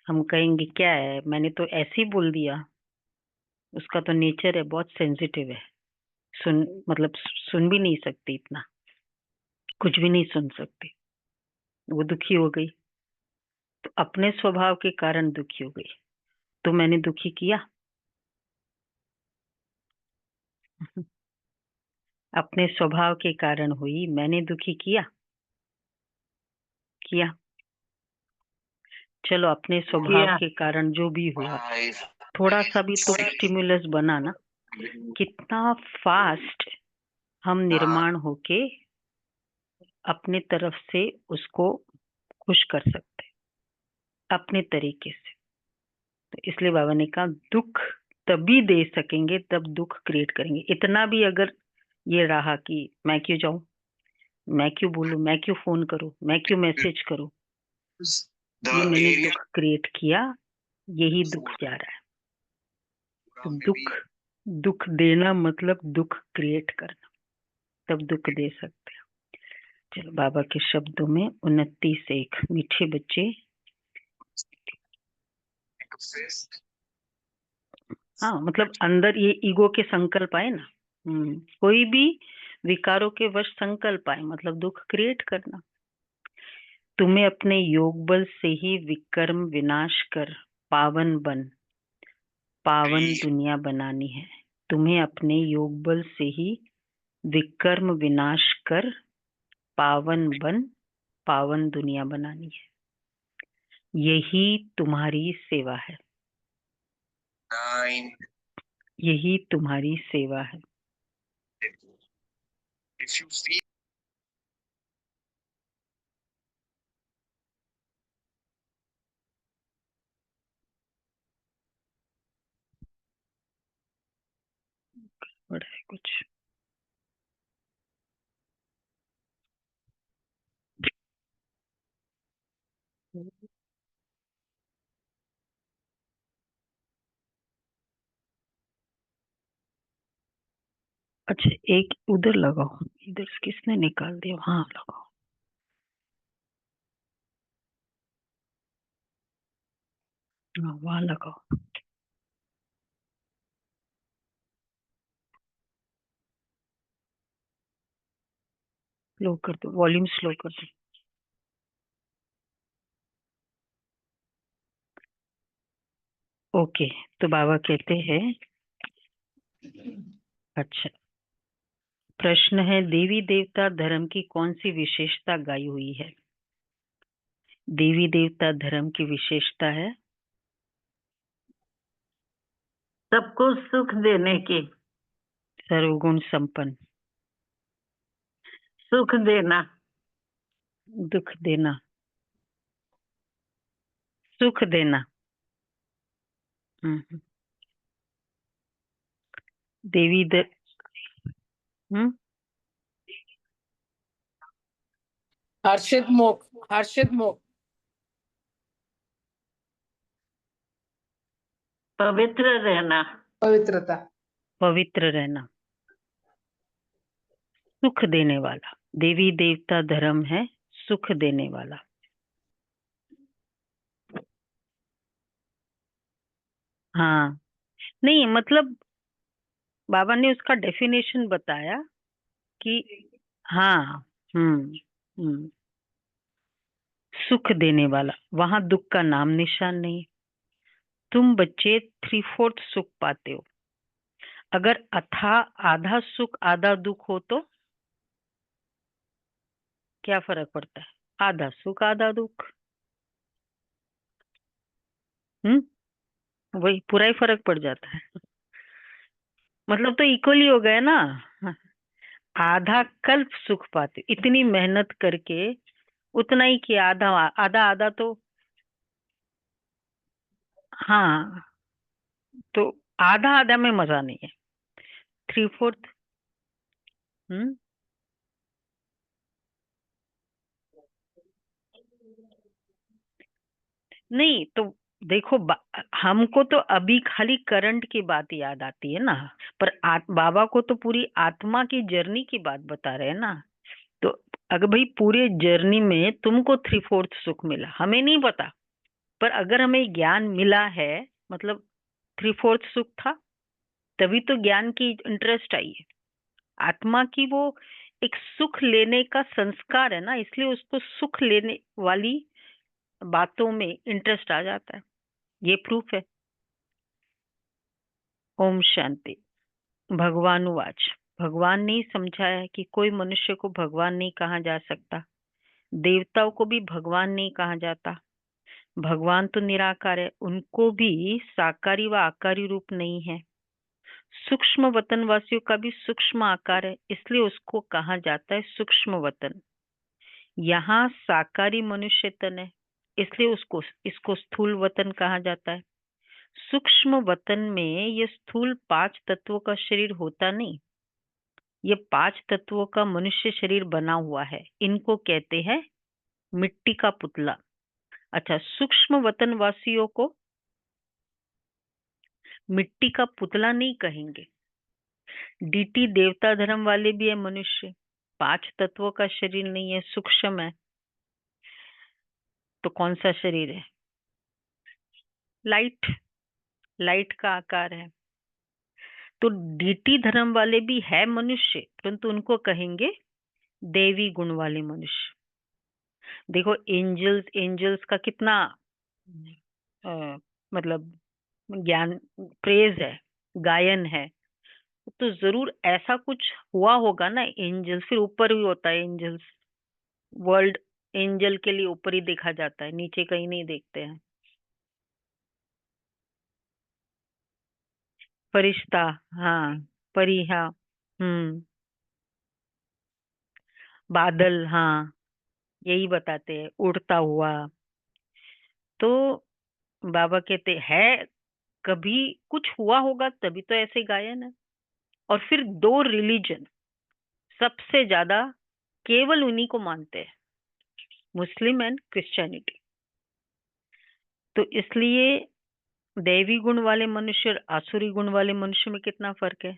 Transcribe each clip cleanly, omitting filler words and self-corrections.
हम कहेंगे क्या है, मैंने तो ऐसे ही बोल दिया। उसका तो नेचर है, बहुत सेंसिटिव है। सुन मतलब सुन भी नहीं सकती, इतना कुछ भी नहीं सुन सकती। वो दुखी हो गई, तो अपने स्वभाव के कारण दुखी हो गई। तो मैंने दुखी किया। अपने स्वभाव के कारण हुई, मैंने दुखी किया। किया। चलो, अपने स्वभाव किया। के कारण जो भी हुआ, थोड़ा सा भी तो स्टिमुलस बना ना। कितना फास्ट हम निर्माण होके अपने तरफ से उसको खुश कर सकते हैं, अपने तरीके से। तो इसलिए बाबा ने कहा दुख तभी दे सकेंगे, तब दुख क्रिएट करेंगे। इतना भी अगर ये रहा कि मैं क्यों जाऊं, मैं क्यों बोलूं, मैं क्यों फोन करूं, मैं क्यों मैसेज करूं, ये मैंने दुख क्रिएट किया, यही दुख जा रहा है। तो दुख दुख देना मतलब दुख क्रिएट करना, तब दुख दे सकते हैं। चलो, बाबा के शब्दों में 29:1। मीठे बच्चे, हाँ मतलब अंदर ये ईगो के संकल्प आए ना। कोई भी विकारों के वश संकल्प आए मतलब दुख क्रिएट करना। तुम्हें अपने योग बल से ही विकर्म विनाश कर पावन पावन दुनिया बनानी है। तुम्हें अपने योग बल से ही विकर्म विनाश कर पावन दुनिया बनानी है। यही तुम्हारी सेवा है। यही तुम्हारी सेवा है। बड़ा है कुछ। अच्छा, एक उधर लगाओ, इधर से किसने निकाल दिया, हाँ लगाओ। हाँ, वहां लगाओ। स्लो कर दो, वॉल्यूम स्लो कर दो। ओके। तो बाबा कहते हैं, अच्छा, प्रश्न है, देवी देवता धर्म की कौन सी विशेषता गाई हुई है? देवी देवता धर्म की विशेषता है सबको सुख देने की। सर्वगुण संपन्न। सुख देना। दुख देना। सुख देना। हम्म। देवी द हम्म। हर्षित मुख, हर्षित मुख। पवित्र रहना। पवित्रता। पवित्र रहना। सुख देने वाला। देवी देवता धर्म है सुख देने वाला। हाँ, नहीं मतलब बाबा ने उसका डेफिनेशन बताया कि हाँ। हम्म। हम्म। सुख देने वाला, वहां दुख का नाम निशान नहीं। तुम बच्चे 3/4 सुख पाते हो। अगर अथा आधा सुख आधा दुख हो तो क्या फर्क पड़ता है? आधा सुख आधा दुख। वही पूरा ही फर्क पड़ जाता है। मतलब तो इक्वली हो गए ना। आधा कल्प सुख पाते, इतनी मेहनत करके उतना ही किया, आधा आधा आधा तो। हाँ, तो आधा आधा में मजा नहीं है। 3/4। हम्म। नहीं तो देखो, हमको तो अभी खाली करंट की बात याद आती है ना, पर बाबा को तो पूरी आत्मा की जर्नी की बात बता रहे हैं ना। तो अगर भाई पूरे जर्नी में तुमको 3/4 सुख मिला, हमें नहीं पता, पर अगर हमें ज्ञान मिला है, मतलब 3/4 सुख था, तभी तो ज्ञान की इंटरेस्ट आई है। आत्मा की वो एक सुख लेने का संस्कार है ना, इसलिए उसको सुख लेने वाली बातों में इंटरेस्ट आ जाता है। ये प्रूफ है। ओम शांति। भगवानुवाच। भगवान ने ही समझाया है कि कोई मनुष्य को भगवान नहीं कहा जा सकता, देवताओं को भी भगवान नहीं कहा जाता। भगवान तो निराकार है, उनको भी साकारी व आकारी रूप नहीं है। सूक्ष्म वतन वासियों का भी सूक्ष्म आकार है, इसलिए उसको कहा जाता है सूक्ष्म वतन। यहाँ साकारी मनुष्य तन है, इसलिए इसको स्थूल वतन कहा जाता है। सूक्ष्म वतन में ये स्थूल 5 तत्वों का शरीर होता नहीं, ये 5 तत्वों का मनुष्य शरीर बना हुआ है। इनको कहते हैं मिट्टी का पुतला। अच्छा, सूक्ष्म वतन वासियों को मिट्टी का पुतला नहीं कहेंगे। डीटी देवता धर्म वाले भी है मनुष्य, 5 तत्वों का शरीर नहीं है, सूक्ष्म है। तो कौन सा शरीर है? लाइट, लाइट का आकार है। तो डीटी धर्म वाले भी है मनुष्य, परंतु उनको कहेंगे देवी गुण वाले मनुष्य। देखो, एंजल्स, एंजल्स का कितना मतलब ज्ञान, प्रेज है, गायन है। तो जरूर ऐसा कुछ हुआ होगा ना। एंजल्स फिर ऊपर भी होता है, एंजल्स वर्ल्ड, एंजल के लिए ऊपर ही देखा जाता है, नीचे कहीं नहीं देखते हैं। फरिश्ता, हाँ, परी, हाँ, बादल, हाँ, यही बताते हैं, उड़ता हुआ। तो बाबा कहते है कभी कुछ हुआ होगा तभी तो ऐसे गायन है। और फिर 2 रिलीजन सबसे ज्यादा केवल उन्हीं को मानते हैं, मुस्लिम एंड क्रिश्चियनिटी। तो इसलिए दैवी गुण वाले मनुष्य और आसुरी गुण वाले मनुष्य में कितना फर्क है।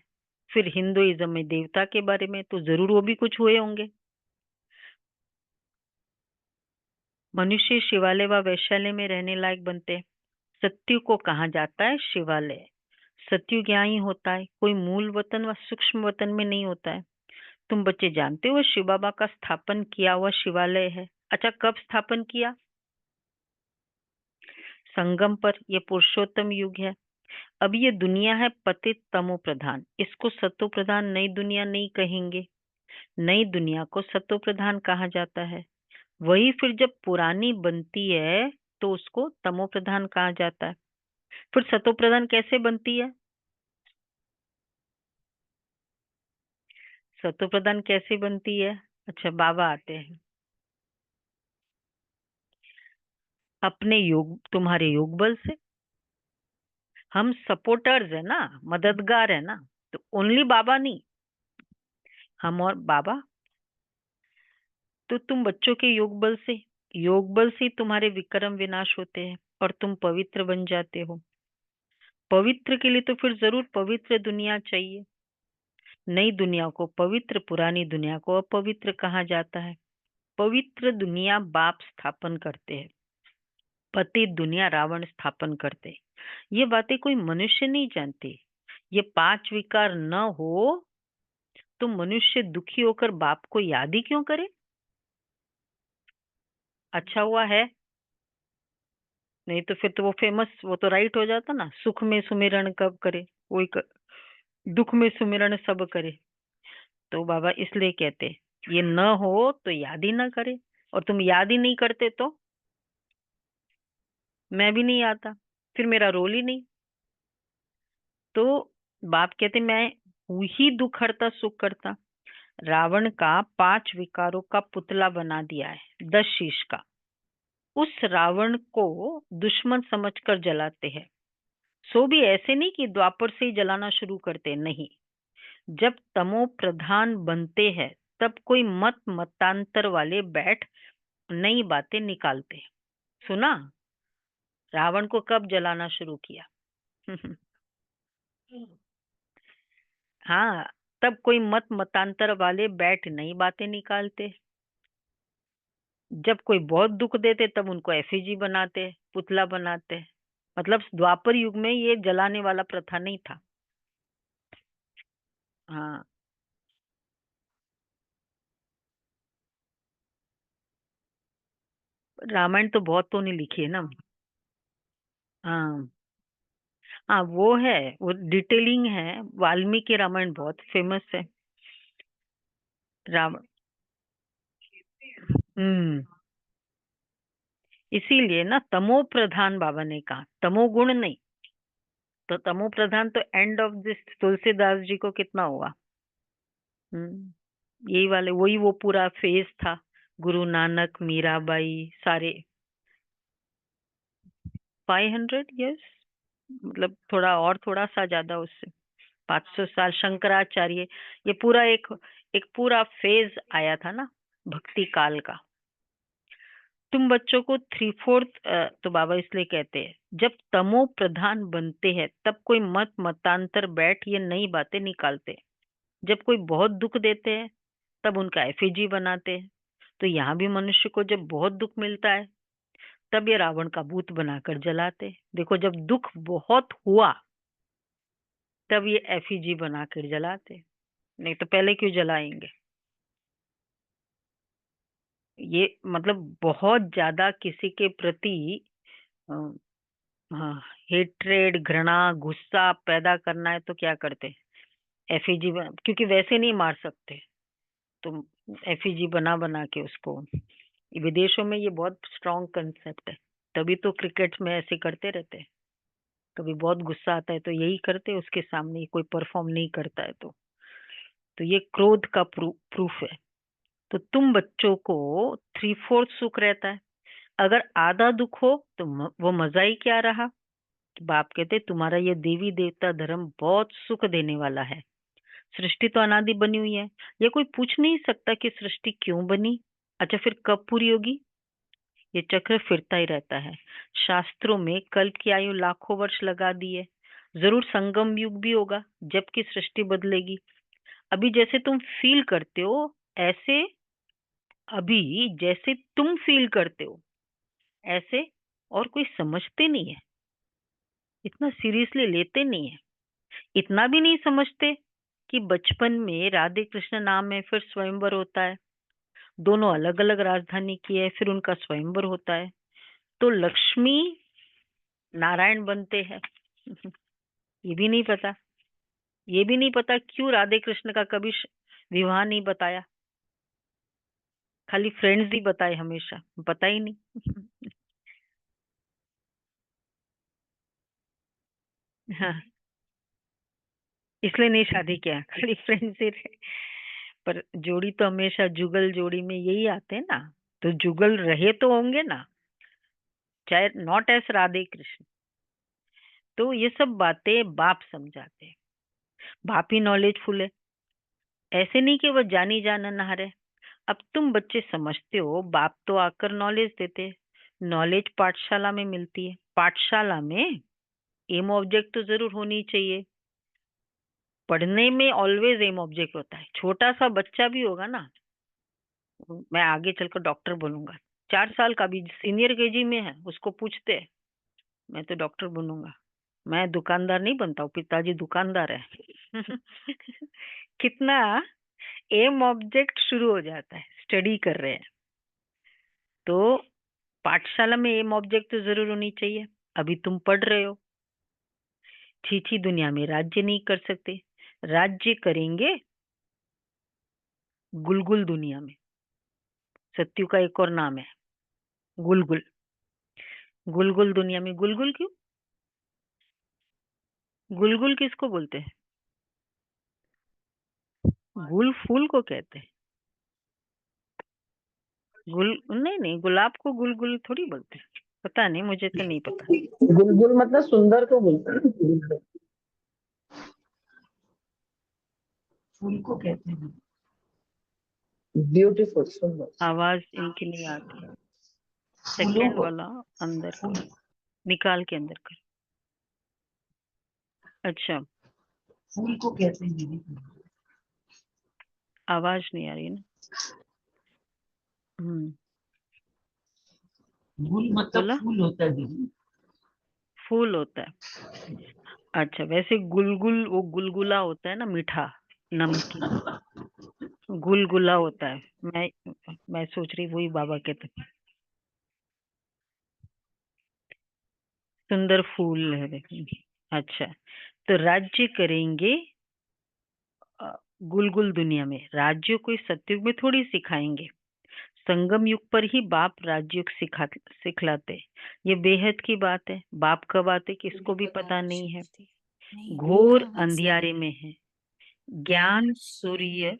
फिर हिंदुइज्म में देवता के बारे में तो जरूर वो भी कुछ हुए होंगे। मनुष्य शिवालय व वैशाल्य में रहने लायक बनते हैं। सत्यु को कहा जाता है शिवालय। सत्युग यहाँ ही होता है, कोई मूल वतन व सूक्ष्म वतन में नहीं होता है। तुम बच्चे जानते हो शिव बाबा का स्थापन किया हुआ शिवालय है। अच्छा, कब स्थापन किया? संगम पर। ये पुरुषोत्तम युग है। अब ये दुनिया है पतित तमो प्रधान, इसको सतो प्रधान नई दुनिया नहीं कहेंगे। नई दुनिया को सतो प्रधान कहा जाता है। वही फिर जब पुरानी बनती है तो उसको तमो प्रधान कहा जाता है। फिर सतो प्रधान कैसे बनती है? सतो प्रधान कैसे बनती है? अच्छा, बाबा आते हैं। अपने योग, तुम्हारे योग बल से। हम सपोर्टर्स है ना, मददगार है ना। तो ओनली बाबा नहीं, हम और बाबा। तो तुम बच्चों के योग बल से, योग बल से तुम्हारे विक्रम विनाश होते हैं और तुम पवित्र बन जाते हो। पवित्र के लिए तो फिर जरूर पवित्र दुनिया चाहिए। नई दुनिया को पवित्र, पुरानी दुनिया को अपवित्र कहा जाता है। पवित्र दुनिया बाप स्थापन करते हैं, पतित दुनिया रावण स्थापन करते हैं। ये बातें कोई मनुष्य नहीं जानते। ये 5 विकार न हो तो मनुष्य दुखी होकर बाप को याद ही क्यों करे? अच्छा हुआ है, नहीं तो फिर तो वो फेमस, वो तो राइट हो जाता ना, सुख में सुमिरन कब करे कोई दुख में सुमिरन सब करे। तो बाबा इसलिए कहते ये न हो तो याद ही ना करे। और तुम याद ही नहीं करते तो मैं भी नहीं आता, फिर मेरा रोल ही नहीं। तो बाप कहते मैं हूं ही दुख हरता सुख करता। रावण का 5 विकारों का पुतला बना दिया है, 10 शीश का। उस रावण को दुश्मन समझकर जलाते हैं। सो भी ऐसे नहीं कि द्वापर से ही जलाना शुरू करते, नहीं। जब तमो प्रधान बनते हैं तब कोई मत मतांतर वाले बैठ नई बातें निकालते। सुना? रावण को कब जलाना शुरू किया? हाँ, तब कोई मत मतांतर वाले बैठ नई बातें निकालते। जब कोई बहुत दुख देते तब उनको एफिजी बनाते, पुतला बनाते हैं। मतलब द्वापर युग में ये जलाने वाला प्रथा नहीं था। हाँ, रामायण तो बहुत तो नहीं लिखी है ना। हाँ हाँ, वो है, वो डिटेलिंग है। वाल्मीकि रामायण बहुत फेमस है। राम हम्म इसीलिए ना तमो प्रधान बाबा ने कहा, तमोगुण नहीं। तो तमो प्रधान तो end of this Tulsidas ji को कितना हुआ। यही वाले वही वो पूरा फेज था। गुरु नानक, मीराबाई, सारे 500 years, मतलब थोड़ा और थोड़ा सा ज्यादा उससे 500 साल, शंकराचार्य। ये पूरा एक एक पूरा फेज आया था ना भक्ति काल का। तुम बच्चों को 3/4 तो बाबा इसलिए कहते हैं, जब तमो प्रधान बनते हैं तब कोई मत मतांतर बैठ ये नई बातें निकालते। जब कोई बहुत दुख देते हैं तब उनका एफिजी बनाते हैं। तो यहाँ भी मनुष्य को जब बहुत दुख मिलता है तब ये रावण का भूत बनाकर जलाते। देखो, जब दुख बहुत हुआ तब ये एफिजी बनाकर जलाते, नहीं तो पहले क्यों जलाएंगे। ये मतलब बहुत ज्यादा किसी के प्रति अ, हाँ, हेट्रेड, घृणा, गुस्सा पैदा करना है तो क्या करते, एफिजी क्योंकि वैसे नहीं मार सकते तो एफिजी बना बना के उसको। विदेशों में ये बहुत स्ट्रॉन्ग कंसेप्ट है, तभी तो क्रिकेट में ऐसे करते रहते हैं। कभी बहुत गुस्सा आता है तो यही करते हैं, उसके सामने कोई परफॉर्म नहीं करता है तो ये क्रोध का प्रूफ है। तो तुम बच्चों को 3/4 सुख रहता है। अगर आधा दुख हो तो वो मजा ही क्या रहा। बाप कहते तुम्हारा ये देवी देवता धर्म बहुत सुख देने वाला है। सृष्टि तो अनादि बनी हुई है, ये कोई पूछ नहीं सकता कि सृष्टि क्यों बनी। अच्छा, फिर कब पूरी होगी। ये चक्र फिरता ही रहता है। शास्त्रों में कल्प की आयु लाखों वर्ष लगा दी है। जरूर संगम युग भी होगा जबकि सृष्टि बदलेगी। अभी जैसे तुम फील करते हो ऐसे, अभी जैसे तुम फील करते हो ऐसे और कोई समझते नहीं है, इतना सीरियसली लेते नहीं है। इतना भी नहीं समझते कि बचपन में राधे कृष्ण नाम है, फिर स्वयंवर होता है। दोनों अलग अलग राजधानी की है, फिर उनका स्वयंवर होता है। तो लक्ष्मी नारायण बनते हैं। ये भी नहीं पता। ये भी नहीं पता क्यों राधे कृष्ण का कभी विवाह नहीं बताया, खाली फ्रेंड्स ही बताए हमेशा, पता ही नहीं। हाँ, इसलिए नहीं शादी किया, खाली फ्रेंड्स ही रहे। पर जोड़ी तो हमेशा जुगल जोड़ी में यही आते हैं ना, तो जुगल रहे तो होंगे ना, चाहे नॉट एस राधे कृष्ण। तो ये सब बातें बाप समझाते हैं। बाप ही नॉलेजफुल है, ऐसे नहीं कि वो जानी जाना नहर है। अब तुम बच्चे समझते हो, बाप तो आकर नॉलेज देते। नॉलेज पाठशाला में मिलती है। पाठशाला में एम ऑब्जेक्ट तो जरूर होनी चाहिए। पढ़ने में ऑलवेज एम ऑब्जेक्ट होता है। छोटा सा बच्चा भी होगा ना, मैं आगे चलकर डॉक्टर बनूंगा, 4 साल का भी सीनियर केजी में है, उसको पूछते हैं मैं तो डॉक्टर बनूंगा, मैं दुकानदार नहीं बनता हूँ, पिताजी दुकानदार है। कितना एम ऑब्जेक्ट शुरू हो जाता है, स्टडी कर रहे हैं। तो पाठशाला में एम ऑब्जेक्ट तो जरूर होनी चाहिए। अभी तुम पढ़ रहे हो, छीछी दुनिया में राज्य नहीं कर सकते, राज्य करेंगे गुलगुल दुनिया में। सत्यु का एक और नाम है गुलगुल। गुलगुल दुनिया में, गुलगुल क्यों, गुलगुल किसको बोलते हैं। गुल फूल को कहते हैं। गुल नहीं नहीं, गुलाब को गुलगुल थोड़ी बोलते हैं। पता नहीं, मुझे तो नहीं पता। बुलबुल मतलब सुंदर को बोलते हैं, फूल को कहते हैं ब्यूटीफुल, सुंदर। आवाज इनकी नहीं आती। फूलों सेकंड को, वाला अंदर फूल, कर, निकाल के अंदर कर। अच्छा, फूल को कहते हैं दीदी। आवाज नहीं आ रही ना। हम्म गुल मतलब बोला फूल होता है दीदी। फूल होता है। अच्छा, वैसे गुलगुल वो गुलगुला होता है ना, मीठा नमकीन, गुलगुला होता है। मैं सोच रही वही बाबा कहते हैं। सुंदर फूल है देखिए। अच्छा, तो राज्य करेंगे अ, गुलगुल दुनिया में। राज्य कोई सतयुग में थोड़ी सिखाएंगे, संगम युग पर ही बाप राजयोग सिखलाते। ये बेहद की बात है। बाप कब आते किसको भी पता नहीं है। घोर अंधियारे में है। ज्ञान सूर्य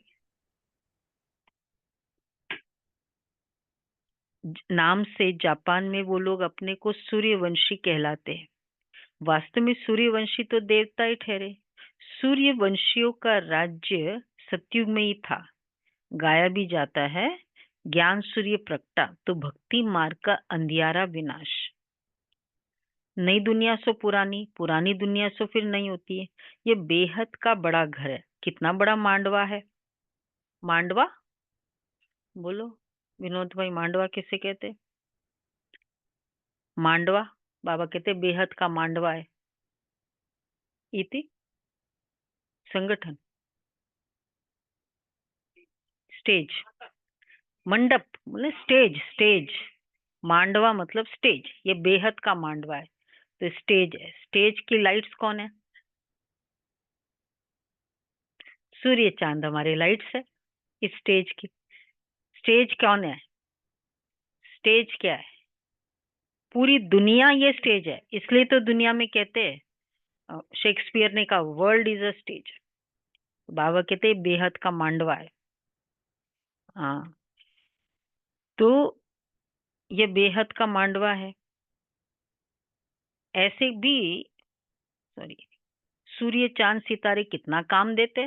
नाम से जापान में वो लोग अपने को सूर्यवंशी कहलाते हैं। वास्तव में सूर्यवंशी तो देवता ही ठहरे। सूर्यवंशियों का राज्य सतयुग में ही था। गाया भी जाता है, ज्ञान सूर्य प्रगटा तो भक्ति मार्ग का अंधियारा विनाश। नई दुनिया सो पुरानी, पुरानी दुनिया सो फिर नई होती है। ये बेहद का बड़ा घर है। कितना बड़ा मांडवा है। मांडवा बोलो विनोद भाई, मांडवा किसे कहते? मांडवा बाबा कहते बेहद का मांडवा है। इति संगठन, स्टेज, मंडप बोले स्टेज, स्टेज। मांडवा मतलब स्टेज। ये बेहद का मांडवा है तो स्टेज है। स्टेज की लाइट्स कौन है? सूर्य चांद हमारे लाइट्स है इस स्टेज की। स्टेज कौन है? स्टेज क्या है? पूरी दुनिया ये स्टेज है। इसलिए तो दुनिया में कहते हैं, शेक्सपियर ने कहा वर्ल्ड इज अ स्टेज। बाबा कहते हैं बेहद का मांडवा है। हाँ, तो ये बेहद का मांडवा है। ऐसे भी सॉरी, सूर्य चांद सितारे कितना काम देते,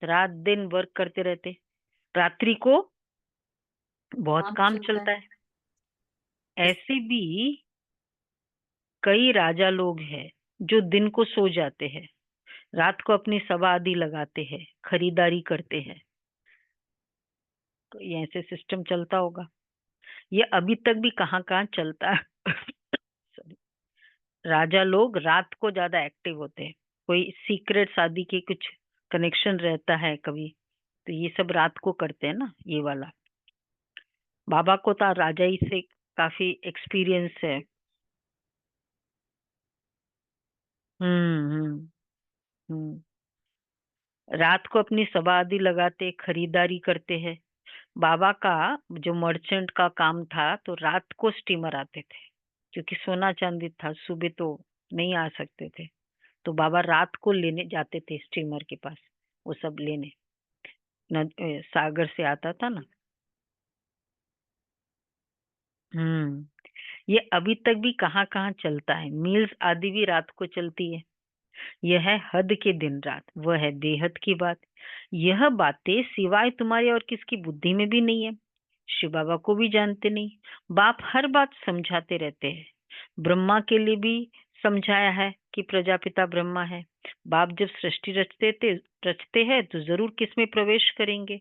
रात दिन वर्क करते रहते। रात्रि को बहुत काम चलता है। ऐसे भी कई राजा लोग हैं जो दिन को सो जाते हैं, रात को अपनी सभा आदि लगाते हैं, खरीदारी करते हैं। तो ये ऐसे सिस्टम चलता होगा। ये अभी तक भी कहाँ कहाँ चलता है। Sorry. राजा लोग रात को ज्यादा एक्टिव होते हैं। कोई सीक्रेट शादी के कुछ कनेक्शन रहता है कभी, तो ये सब रात को करते हैं ना ये वाला। बाबा को तो राजा ही से काफी एक्सपीरियंस है। हम्म। हम्म। रात को अपनी सभा आदि लगाते, खरीदारी करते हैं। बाबा का जो मर्चेंट का काम था, तो रात को स्टीमर आते थे क्योंकि सोना चांदी था, सुबह तो नहीं आ सकते थे। तो बाबा रात को लेने जाते थे स्टीमर के पास, वो सब लेने। सागर से आता था ना। हम्म। ये अभी तक भी कहाँ कहाँ चलता है। मील्स आदि भी रात को चलती है। यह है हद के दिन रात, वह है बेहद की बात। यह बातें सिवाय तुम्हारे और किसकी बुद्धि में भी नहीं है। शिव बाबा को भी जानते नहीं। बाप हर बात समझाते रहते हैं। ब्रह्मा के लिए भी समझाया है कि प्रजापिता ब्रह्मा है। बाप जब सृष्टि रचते हैं तो जरूर किसमें प्रवेश करेंगे।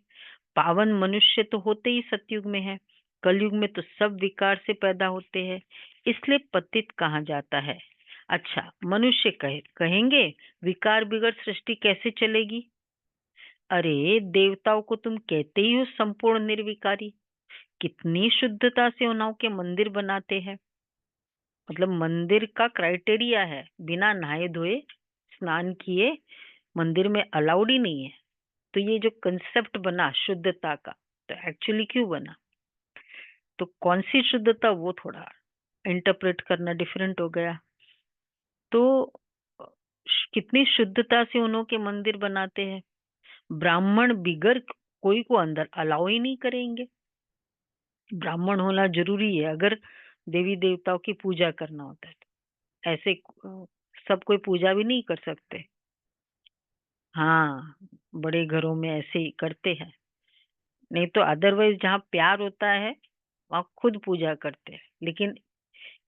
पावन मनुष्य तो होते ही सतयुग में है। कलयुग में तो सब विकार से पैदा होते हैं, इसलिए पतित कहा जाता है। अच्छा, मनुष्य कहेंगे विकार बिगड़ सृष्टि कैसे चलेगी। अरे देवताओं को तुम कहते ही हो संपूर्ण निर्विकारी। कितनी शुद्धता से उन्हों के मंदिर बनाते हैं। मतलब मंदिर का क्राइटेरिया है, बिना नहाए धोए स्नान किए मंदिर में अलाउड ही नहीं है। तो ये जो कंसेप्ट बना शुद्धता का, तो एक्चुअली क्यों बना, तो कौन सी शुद्धता, वो थोड़ा इंटरप्रेट करना डिफरेंट हो गया। तो कितनी शुद्धता से उन्हों के मंदिर बनाते हैं। ब्राह्मण बिगर कोई को अंदर अलाउ ही नहीं करेंगे। ब्राह्मण होना जरूरी है अगर देवी देवताओं की पूजा करना होता है तो। ऐसे सब कोई पूजा भी नहीं कर सकते। हाँ, बड़े घरों में ऐसे ही करते हैं। नहीं तो अदरवाइज जहाँ प्यार होता है वहाँ खुद पूजा करते हैं। लेकिन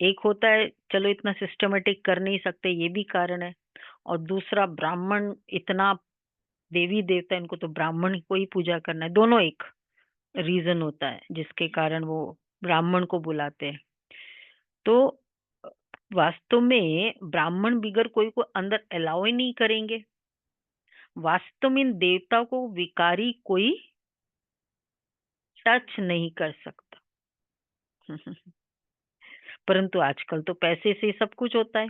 एक होता है चलो इतना सिस्टमेटिक कर नहीं सकते, ये भी कारण है। और दूसरा ब्राह्मण इतना, देवी देवता इनको तो ब्राह्मण को ही पूजा करना है। दोनों एक रीजन होता है जिसके कारण वो ब्राह्मण को बुलाते हैं। तो वास्तव में ब्राह्मण बिगर कोई को अंदर अलाउ ही नहीं करेंगे। वास्तव में इन देवताओं को विकारी कोई टच नहीं कर सकता। परंतु आजकल तो पैसे से सब कुछ होता है।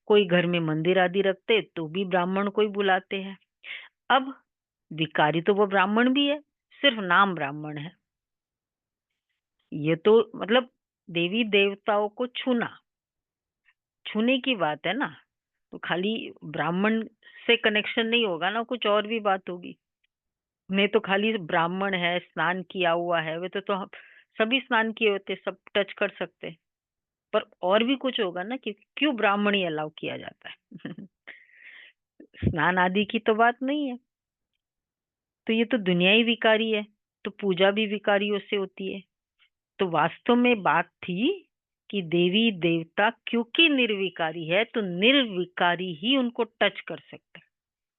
कोई घर में मंदिर आदि रखते तो भी ब्राह्मण को ही बुलाते हैं। अब विकारी तो वो ब्राह्मण भी है, सिर्फ नाम ब्राह्मण है। ये तो मतलब देवी देवताओं को छूने की बात है ना। तो खाली ब्राह्मण से कनेक्शन नहीं होगा ना, कुछ और भी बात होगी। नहीं तो खाली ब्राह्मण है, स्नान किया हुआ है, वे तो हम सभी स्नान किए होते, सब टच कर सकते। पर और भी कुछ होगा ना कि क्यों ब्राह्मण ही अलाउ किया जाता है। स्नान आदि की तो बात नहीं है। तो ये तो दुनिया ही विकारी है, तो पूजा भी विकारियों से होती है। तो वास्तव में बात थी कि देवी देवता क्योंकि निर्विकारी है तो निर्विकारी ही उनको टच कर सकता है।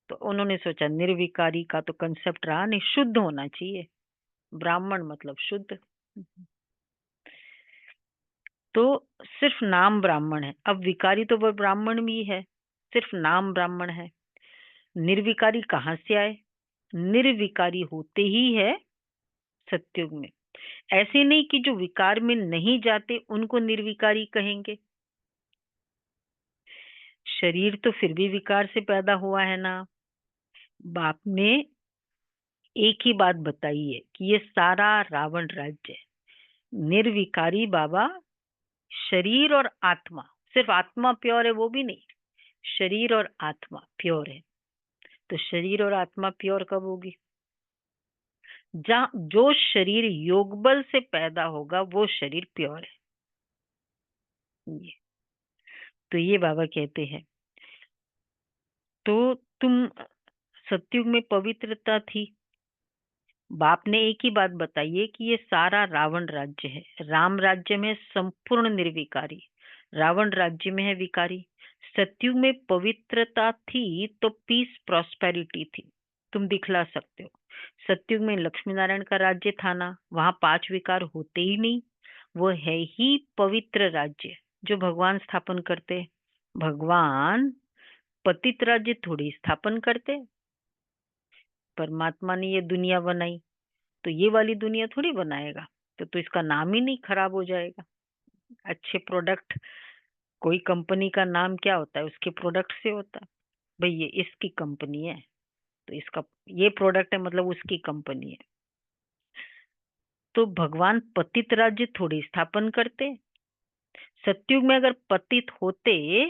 तो उन्होंने सोचा निर्विकारी का तो कंसेप्ट रहा नहीं, शुद्ध होना चाहिए। ब्राह्मण मतलब शुद्ध। तो सिर्फ नाम ब्राह्मण है। अब विकारी तो वह ब्राह्मण भी है, सिर्फ नाम ब्राह्मण है। निर्विकारी कहाँ से आए? निर्विकारी होते ही है सत्युग में। ऐसे नहीं कि जो विकार में नहीं जाते उनको निर्विकारी कहेंगे। शरीर तो फिर भी विकार से पैदा हुआ है ना। बाप ने एक ही बात बताई है कि ये सारा रावण राज्य है। निर्विकारी बाबा, शरीर और आत्मा, सिर्फ आत्मा प्योर है वो भी नहीं, शरीर और आत्मा प्योर है। तो शरीर और आत्मा प्योर कब होगी? जो शरीर योग बल से पैदा होगा वो शरीर प्योर है। ये तो ये बाबा कहते हैं। तो तुम सतयुग में पवित्रता थी। बाप ने एक ही बात बताई है कि ये सारा रावण राज्य है। राम राज्य में संपूर्ण निर्विकारी, रावण राज्य में है विकारी। सतयुग में पवित्रता थी तो पीस प्रॉस्पेरिटी थी, तुम दिखला सकते हो। सतयुग में लक्ष्मी नारायण का राज्य था ना, वहां 5 विकार होते ही नहीं। वो है ही पवित्र राज्य जो भगवान स्थापन करते। भगवान पतित राज्य थोड़ी स्थापन करते। परमात्मा ने ये दुनिया बनाई तो ये वाली दुनिया थोड़ी बनाएगा। तो इसका नाम ही नहीं खराब हो जाएगा। अच्छे प्रोडक्ट, कोई कंपनी का नाम क्या होता है? उसके प्रोडक्ट से होता है। भाई ये इसकी कंपनी है तो इसका ये प्रोडक्ट है मतलब उसकी कंपनी है। तो भगवान पतित राज्य थोड़ी स्थापन करते। सतयुग में अगर पतित होते,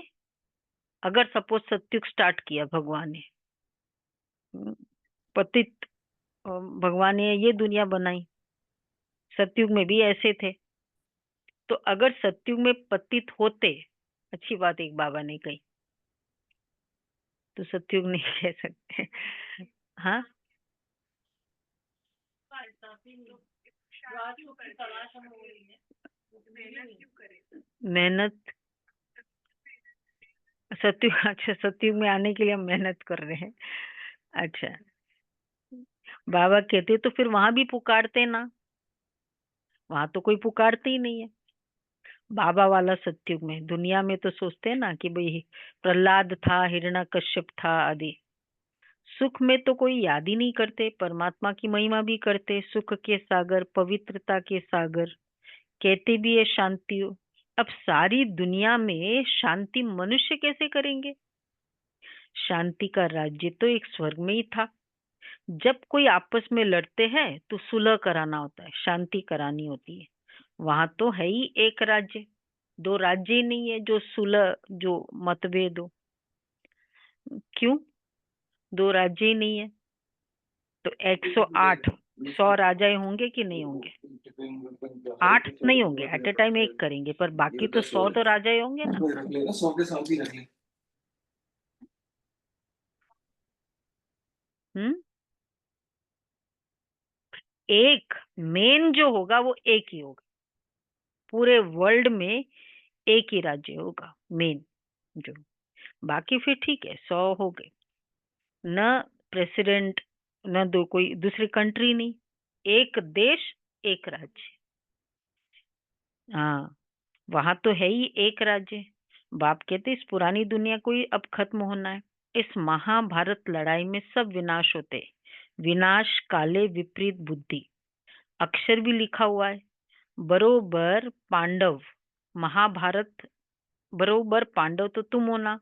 अगर सपोज सतयुग स्टार्ट किया भगवान ने, पतित भगवान ने ये दुनिया बनाई, सतयुग में भी ऐसे थे। तो अगर सतयुग में पतित होते, अच्छी बात एक बाबा ने कही, तो सतयुग नहीं कह सकते। हाँ, मेहनत सतयुग, अच्छा सतयुग में आने के लिए हम मेहनत कर रहे हैं। अच्छा, बाबा कहते तो फिर वहां भी पुकारते ना, वहां तो कोई पुकारते ही नहीं है। बाबा वाला सतयुग में, दुनिया में तो सोचते हैं ना कि भाई प्रहलाद था, हिरण्यकश्यप था आदि। सुख में तो कोई याद ही नहीं करते, परमात्मा की महिमा भी करते, सुख के सागर, पवित्रता के सागर, कहते भी है शांति हो। अब सारी दुनिया में शांति मनुष्य कैसे करेंगे? शांति का राज्य तो एक स्वर्ग में ही था। जब कोई आपस में लड़ते हैं तो सुलह कराना होता है, शांति करानी होती है। वहां तो है ही एक राज्य, 2 राज्य ही नहीं है जो सुलह, जो मतभेद हो। क्यों 2 राज्य ही नहीं है? तो 108 100 राजाएं होंगे कि नहीं होंगे? 8 नहीं होंगे, एट ए टाइम एक करेंगे, पर बाकी तो 100 तो राजाएं होंगे ना। रख लेना, 100 के साथ ही रख ले। हम्म, एक मेन जो होगा वो एक ही होगा, पूरे वर्ल्ड में एक ही राज्य होगा मेन जो। बाकी फिर ठीक है, 100 हो गए, न प्रेसिडेंट, न दो कोई दूसरी कंट्री नहीं, एक देश एक राज्य। हाँ, वहां तो है ही एक राज्य। बाप कहते इस पुरानी दुनिया को ही अब खत्म होना है। इस महाभारत लड़ाई में सब विनाश होते, विनाश काले विपरीत बुद्धि। अक्षर भी लिखा हुआ है, बरोबर पांडव। महाभारत बरोबर पांडव तो तुम हो ना,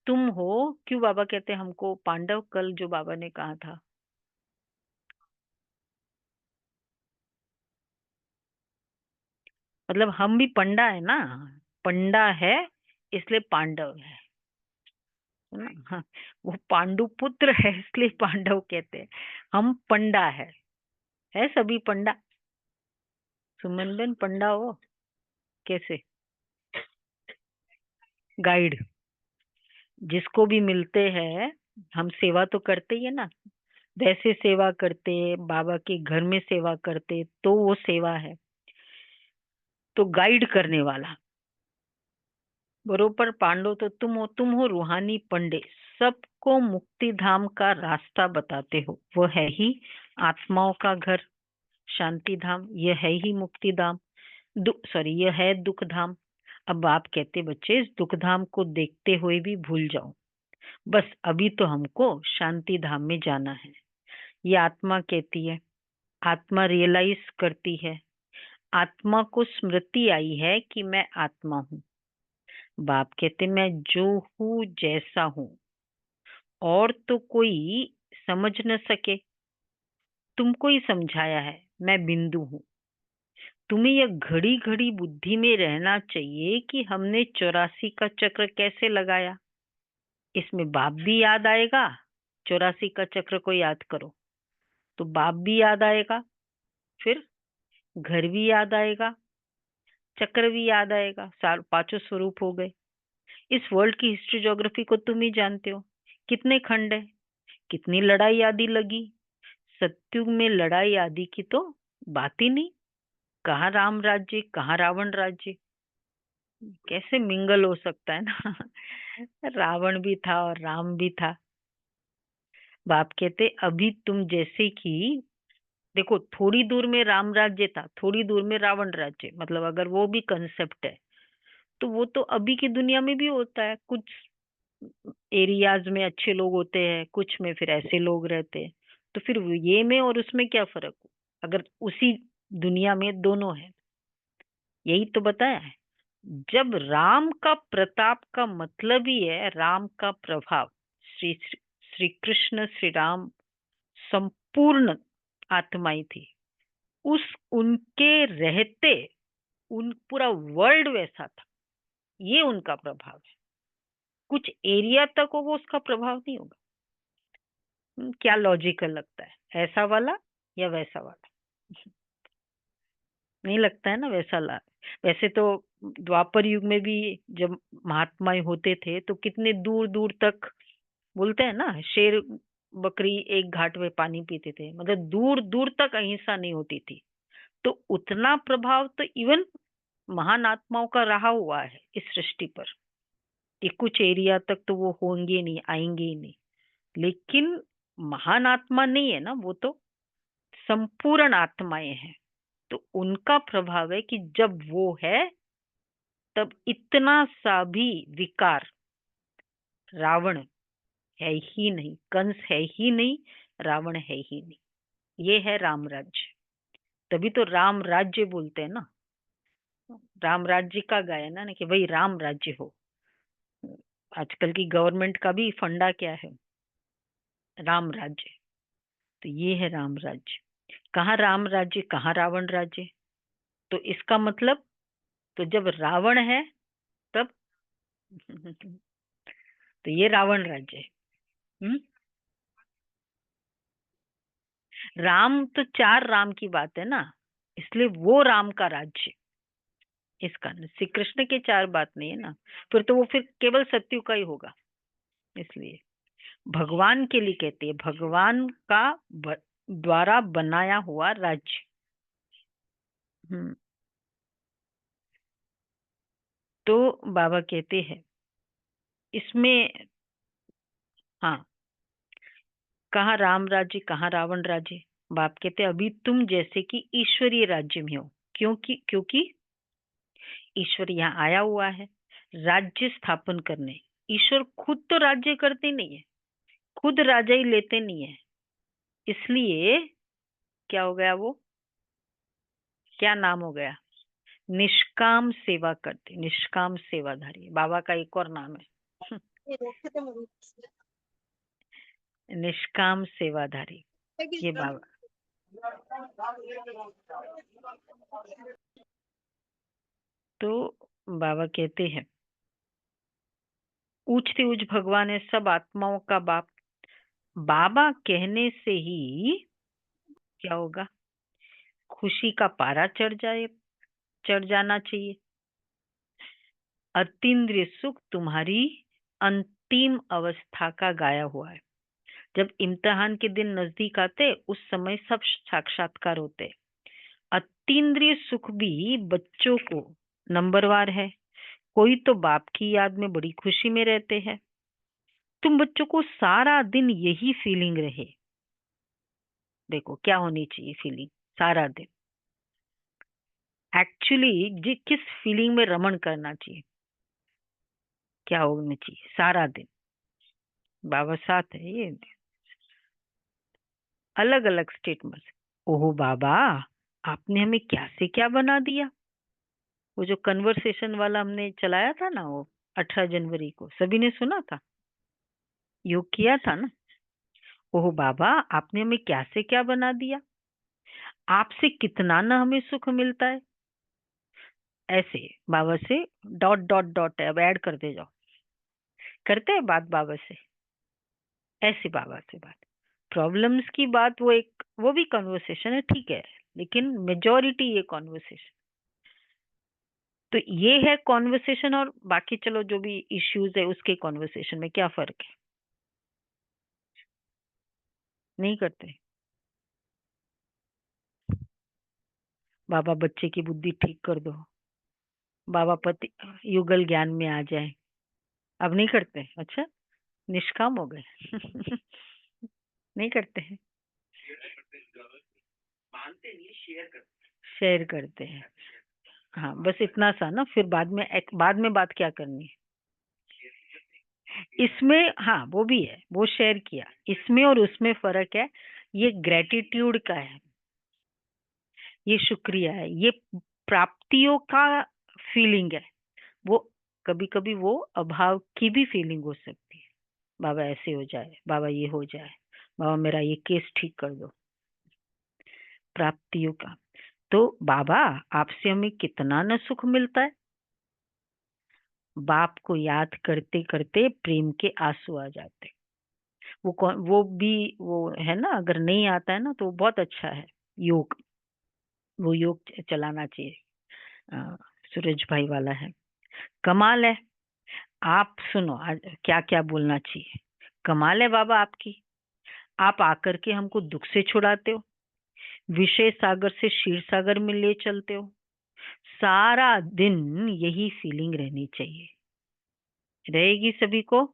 तुम हो। क्यों बाबा कहते हमको पांडव? कल जो बाबा ने कहा था, मतलब हम भी पंडा है ना, पंडा है इसलिए पांडव है ना? हाँ, वो पांडु पुत्र है इसलिए पांडव कहते हैं। हम पंडा है सभी पंडा। सुमन बेन पंडा हो कैसे? गाइड जिसको भी मिलते हैं, हम सेवा तो करते ही है ना, वैसे सेवा करते, बाबा के घर में सेवा करते तो वो सेवा है। तो गाइड करने वाला बरोबर पांडव तो तुम हो रूहानी पंडित, सबको मुक्ति धाम का रास्ता बताते हो। वो है ही आत्माओं का घर शांति धाम, यह है ही मुक्ति धाम। यह है दुख धाम। अब आप कहते बच्चे इस दुख धाम को देखते हुए भी भूल जाओ, बस अभी तो हमको शांति धाम में जाना है। ये आत्मा कहती है, आत्मा रियलाइज करती है, आत्मा को स्मृति आई है कि मैं आत्मा हूँ। बाप कहते मैं जो हूँ जैसा हूँ, और तो कोई समझ न सके। तुमको ही समझाया है मैं बिंदु हूँ। तुम्हें यह घड़ी घड़ी बुद्धि में रहना चाहिए कि हमने 84 का चक्र कैसे लगाया। इसमें बाप भी याद आएगा, 84 का चक्र को याद करो तो बाप भी याद आएगा, फिर घर भी याद आएगा, चक्र भी याद आएगा, पांचों स्वरूप हो गए। इस वर्ल्ड की हिस्ट्री ज्योग्राफी को तुम ही जानते हो, कितने खंड है, कितनी लड़ाई आदि लगी। सत्युग में लड़ाई आदि की तो बात ही नहीं। कहाँ राम राज्य, कहाँ रावण राज्य, कैसे मिंगल हो सकता है ना? रावण भी था और राम भी था। बाप कहते अभी तुम जैसे कि देखो, थोड़ी दूर में राम राज्य था, थोड़ी दूर में रावण राज्य, मतलब अगर वो भी कंसेप्ट है तो वो तो अभी की दुनिया में भी होता है। कुछ एरियाज में अच्छे लोग होते हैं, कुछ में फिर ऐसे लोग रहते हैं। तो फिर ये में और उसमें क्या फर्क हो, अगर उसी दुनिया में दोनों है। यही तो बताया है। जब राम का प्रताप का मतलब ही है राम का प्रभाव। श्री श्री कृष्ण श्री राम संपूर्ण आत्माएं थी, उस उनके रहते उन पूरा वर्ल्ड वैसा था। ये उनका प्रभाव है। कुछ एरिया तक हो वो उसका प्रभाव नहीं होगा। क्या लॉजिकल लगता है, ऐसा वाला या वैसा वाला? नहीं लगता है ना वैसा ला। वैसे तो द्वापर युग में भी जब महात्मा होते थे तो कितने दूर दूर तक, बोलते हैं ना शेर बकरी एक घाट में पानी पीते थे, मतलब दूर दूर तक अहिंसा नहीं होती थी। तो उतना प्रभाव तो इवन महान आत्माओं का रहा हुआ है इस सृष्टि पर। ये कुछ एरिया तक तो वो होंगे नहीं, आएंगे ही नहीं। लेकिन महान आत्मा नहीं है ना, वो तो संपूर्ण आत्माएं हैं। तो उनका प्रभाव है कि जब वो है तब इतना सा भी विकार, रावण है ही नहीं, कंस है ही नहीं, रावण है ही नहीं। ये है राम राज्य। तभी तो राम राज्य बोलते हैं ना, राम राज्य का गायन है ना कि भाई राम राज्य हो। आजकल की गवर्नमेंट का भी फंडा क्या है, राम राज्य। तो ये है राम राज्य। कहाँ राम राज्य, कहाँ रावण राज्य? तो इसका मतलब, तो जब रावण है तब तो ये रावण राज्य है। हम्म? राम तो 4 राम की बात है ना, इसलिए वो राम का राज्य। इसका श्री कृष्ण के 4 बात नहीं है ना, फिर तो वो फिर केवल सत्यु का ही होगा। इसलिए भगवान के लिए कहते हैं भगवान का द्वारा बनाया हुआ राज्य। हम्म। तो बाबा कहते हैं इसमें, हाँ, कहाँ राम राज्य कहाँ रावण राज्य। बाप कहते अभी तुम जैसे कि ईश्वरीय राज्य में हो। क्योंकि क्योंकि ईश्वर यहाँ आया हुआ है राज्य स्थापन करने। ईश्वर खुद तो राज्य करते नहीं है, खुद राजा ही लेते नहीं है, इसलिए क्या हो गया, वो क्या नाम हो गया, निष्काम सेवा करते, निष्काम सेवाधारी। बाबा का एक और नाम है निष्काम सेवाधारी, ये बाबा। तो बाबा कहते हैं ऊंचते ऊंच भगवान है सब आत्माओं का बाप। बाबा कहने से ही क्या होगा, खुशी का पारा चढ़ जाना चाहिए। अतीन्द्रिय सुख तुम्हारी अंतिम अवस्था का गाया हुआ है। जब इम्तिहान के दिन नजदीक आते उस समय सब साक्षात्कार होते। अतीन्द्रिय सुख भी बच्चों को नंबरवार है। कोई तो बाप की याद में बड़ी खुशी में रहते हैं। तुम बच्चों को सारा दिन यही फीलिंग रहे। देखो क्या होनी चाहिए फीलिंग सारा दिन। एक्चुअली किस फीलिंग में रमण करना चाहिए, क्या होना चाहिए सारा दिन। बाबा साथ है ये अलग अलग स्टेटमेंट। ओहो बाबा आपने हमें क्या से क्या बना दिया। वो जो कन्वर्सेशन वाला हमने चलाया था ना, वो 18 जनवरी को सभी ने सुना था, योग किया था ना। ओहो बाबा आपने हमें क्या से क्या बना दिया। आपसे कितना न हमें सुख मिलता है। ऐसे बाबा से डॉट डॉट डॉट अब ऐड करते जाओ। करते हैं बात बाबा से, ऐसे बाबा से बात। प्रॉब्लम्स की बात वो एक, वो भी कन्वर्सेशन है ठीक है, लेकिन मेजॉरिटी ये कॉन्वर्सेशन। तो ये है कॉन्वर्सेशन, और बाकी चलो जो भी इश्यूज है उसके कॉन्वर्सेशन में क्या फर्क है। नहीं करते। बाबा बच्चे की बुद्धि ठीक कर दो, बाबा पति युगल ज्ञान में आ जाए। अब नहीं करते। अच्छा निष्काम हो गए नहीं करते हैं, शेयर करते हैं। हाँ बस इतना सा ना, फिर बाद में बात क्या करनी है इसमें। हाँ वो भी है, वो शेयर किया। इसमें और उसमें फर्क है, ये ग्रेटिट्यूड का है, ये शुक्रिया है, ये प्राप्तियों का फीलिंग है। वो कभी कभी वो अभाव की भी फीलिंग हो सकती है। बाबा ऐसे हो जाए, बाबा ये हो जाए, बाबा मेरा ये केस ठीक कर दो, प्राप्तियों का। तो बाबा आपसे हमें कितना न सुख मिलता है। बाप को याद करते करते प्रेम के आंसू आ जाते। वो भी वो है ना, अगर नहीं आता है ना तो बहुत अच्छा है योग, वो योग चलाना चाहिए। सूरज भाई वाला है, कमाल है। आप सुनो आज क्या क्या बोलना चाहिए। कमाल है बाबा आपकी, आप आकर के हमको दुख से छुड़ाते हो, विषय सागर से क्षीर सागर में ले चलते हो। सारा दिन यही फीलिंग रहनी चाहिए, रहेगी सभी को।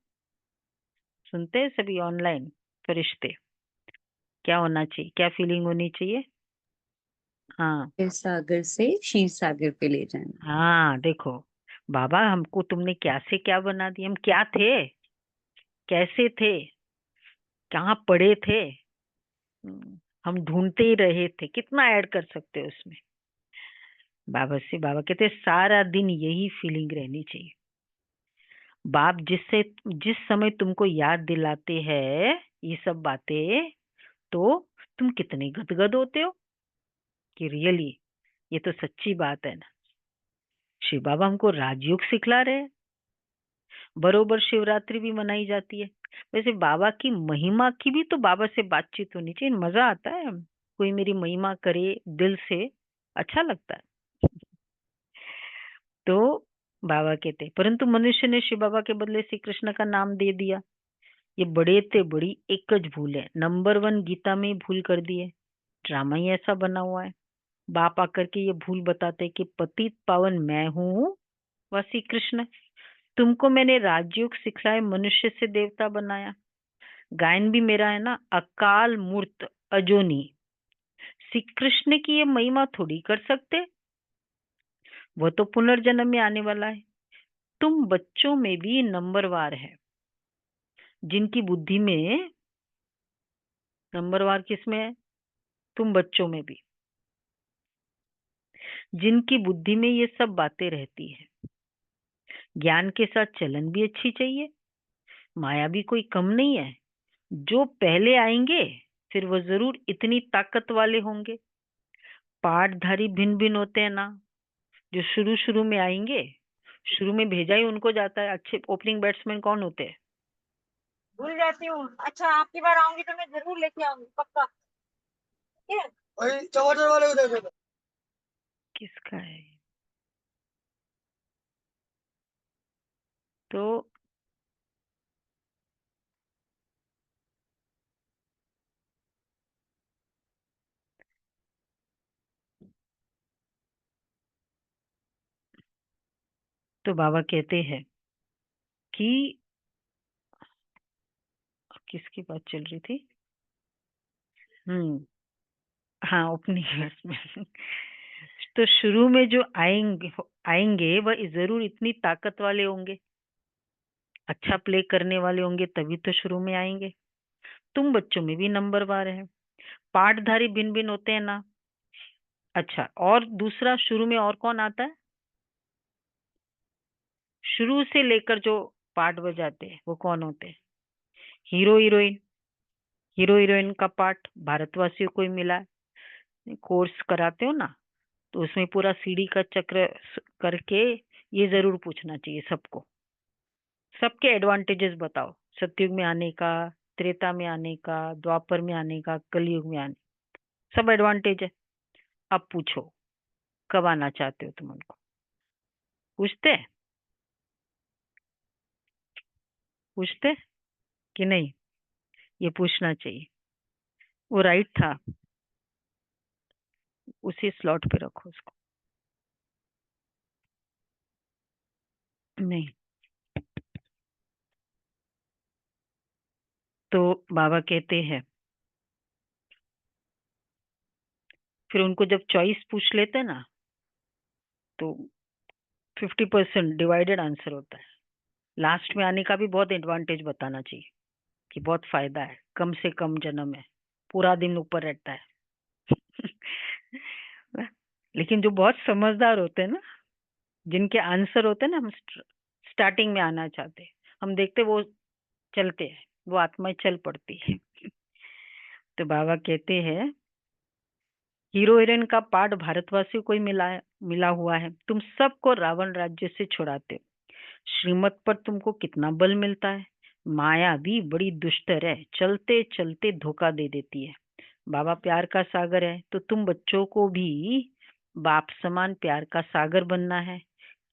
सुनते हैं सभी ऑनलाइन फरिश्ते, क्या होना चाहिए, क्या फीलिंग होनी चाहिए। हाँ सागर से क्षीर सागर पे ले जाना। हाँ देखो बाबा हमको तुमने क्या से क्या बना दिया। हम क्या थे, कैसे थे, कहाँ पड़े थे, हम ढूंढते ही रहे थे। कितना ऐड कर सकते हो उसमें। बाबा से बाबा कहते सारा दिन यही फीलिंग रहनी चाहिए। बाप जिस समय तुमको याद दिलाते हैं ये सब बातें, तो तुम कितने गदगद होते हो कि रियली ये तो सच्ची बात है ना। शिव बाबा हमको राजयोग सिखला रहे हैं। बरोबर शिवरात्रि भी मनाई जाती है। वैसे बाबा की महिमा की भी तो बाबा से बातचीत होनी चाहिए, मजा आता है। कोई मेरी महिमा करे दिल से, अच्छा लगता है। तो बाबा कहते परंतु मनुष्य ने शिव बाबा के बदले श्री कृष्ण का नाम दे दिया। ये बड़े ते बड़ी एक भूल है। नंबर 1 गीता में भूल कर दी है, ड्रामा ही ऐसा बना हुआ है। बाप आकर के ये भूल बताते कि पतित पावन मैं हूँ व श्री कृष्ण। तुमको मैंने राजयोग सिखाए, मनुष्य से देवता बनाया। गायन भी मेरा है ना, अकाल मूर्त अजोनी। श्री कृष्ण की ये महिमा थोड़ी कर सकते। वो तो पुनर्जन्म में आने वाला है। तुम बच्चों में भी नंबरवार है, जिनकी बुद्धि में नंबरवार किसमें है? तुम बच्चों में भी, जिनकी बुद्धि में ये सब बातें रहती है। ज्ञान के साथ चलन भी अच्छी चाहिए, माया भी कोई कम नहीं है। जो पहले आएंगे फिर वो जरूर इतनी ताकत वाले होंगे। पाठधारी भिन्न भिन्न होते हैं ना। जो शुरू शुरू में आएंगे, शुरू में भेजा ही उनको जाता है। अच्छे ओपनिंग बैट्समैन कौन होते हैं? भूल जाती हूँ। अच्छा, आपकी बार आऊंगी तो मैं जरूर लेके आऊंगी, पक्का। ठीक है? वही टमाटर वाले को दे दो। किसका है? तो बाबा कहते हैं कि किसकी बात चल रही थी? हाँ, ओपनिंग बैट्समैन। तो शुरू में जो आएंगे वह जरूर इतनी ताकत वाले होंगे, अच्छा प्ले करने वाले होंगे, तभी तो शुरू में आएंगे। तुम बच्चों में भी नंबरवार है। पाठधारी भिन्न भिन्न होते हैं ना। अच्छा, और दूसरा, शुरू में और कौन आता है? शुरू से लेकर जो पार्ट बजाते हैं वो कौन होते हैं? Hero heroine. हीरो हीरोइन का पार्ट भारतवासियों को ही मिला है। कोर्स कराते हो ना, तो उसमें पूरा सीढ़ी का चक्र करके ये जरूर पूछना चाहिए सबको। सबके एडवांटेजेस बताओ, सतयुग में आने का, त्रेता में आने का, द्वापर में आने का, कलयुग में आने, सब एडवांटेज है। अब पूछो कब आना चाहते हो तुम उनको? पूछते हैं? पूछते कि नहीं? ये पूछना चाहिए, वो राइट था। उसी स्लॉट पे रखो उसको। नहीं तो बाबा कहते हैं, फिर उनको जब चॉइस पूछ लेते हैं ना, तो 50% डिवाइडेड आंसर होता है। लास्ट में आने का भी बहुत एडवांटेज बताना चाहिए कि बहुत फायदा है, कम से कम जन्म है, पूरा दिन ऊपर रहता है। लेकिन जो बहुत समझदार होते हैं ना, जिनके आंसर होते हैं ना, हम स्टार्टिंग में आना चाहते हैं, हम देखते वो चलते हैं, वो आत्माएं चल पड़ती है। तो बाबा कहते हैं, हीरो हीरोइन का पार्ट भारतवासियों को ही मिला हुआ है। तुम सबको रावण राज्य से छुड़ाते हो। श्रीमत पर तुमको कितना बल मिलता है। माया भी बड़ी दुष्टर है, चलते चलते धोखा दे देती है। बाबा प्यार का सागर है, तो तुम बच्चों को भी बाप समान प्यार का सागर बनना है।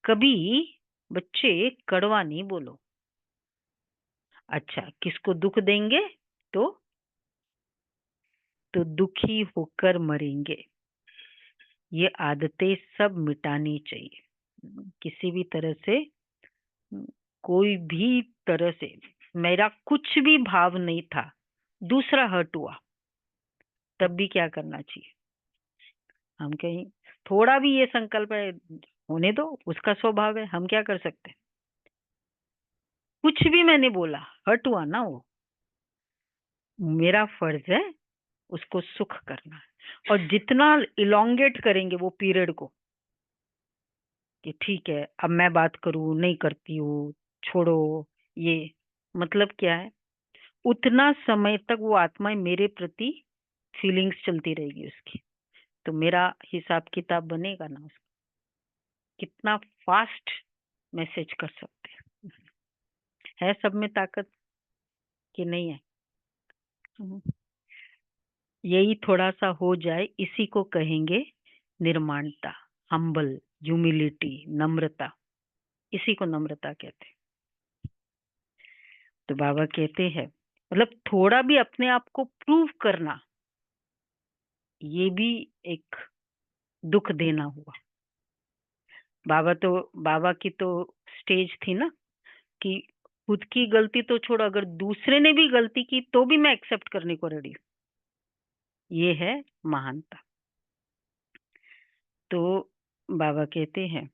कभी बच्चे कड़वा नहीं बोलो। अच्छा, किसको दुख देंगे तो दुखी होकर मरेंगे। ये आदतें सब मिटानी चाहिए। किसी भी तरह से, कोई भी तरह से मेरा कुछ भी भाव नहीं था, दूसरा हर्ट हुआ, तब भी क्या करना चाहिए? हम कहीं थोड़ा भी ये संकल्प है, होने दो, उसका स्वभाव है, हम क्या कर सकते हैं? कुछ भी मैंने बोला, हर्ट हुआ ना, वो मेरा फर्ज है उसको सुख करना है। और जितना इलोंगेट करेंगे वो पीरियड को, कि ठीक है अब मैं बात करूं, नहीं करती हूँ, छोड़ो, ये मतलब क्या है? उतना समय तक वो आत्माएं मेरे प्रति फीलिंग्स चलती रहेगी उसकी, तो मेरा हिसाब किताब बनेगा ना उसका। कितना फास्ट मैसेज कर सकते हैं। है सब में ताकत कि नहीं है? यही थोड़ा सा हो जाए, इसी को कहेंगे निर्माणता, हम्बल, ह्यूमिलिटी, नम्रता। इसी को नम्रता कहते हैं। तो बाबा कहते हैं, मतलब थोड़ा भी अपने आप को प्रूव करना, ये भी एक दुख देना हुआ। बाबा की तो स्टेज थी ना कि खुद की गलती तो छोड़ो, अगर दूसरे ने भी गलती की तो भी मैं एक्सेप्ट करने को रेडी हूं। ये है महानता। तो बाबा कहते हैं,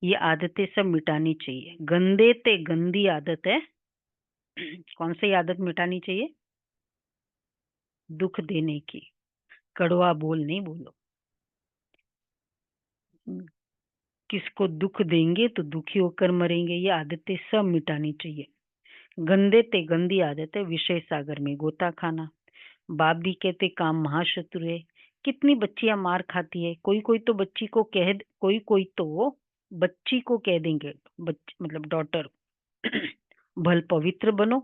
ये आदतें सब मिटानी चाहिए। गंदे ते गंदी आदत है। कौन सी आदत मिटानी चाहिए? दुख देने की। कड़वा बोल नहीं बोलो। किसको दुख देंगे तो दुखी होकर मरेंगे, ये आदतें सब मिटानी चाहिए। गंदे ते गंदी आदत है विषय सागर में गोता खाना। बाप भी कहते काम महाशत्रु है। कितनी बच्चियां मार खाती है। कोई कोई तो बच्ची को कह देंगे, मतलब डॉटर, भल पवित्र बनो।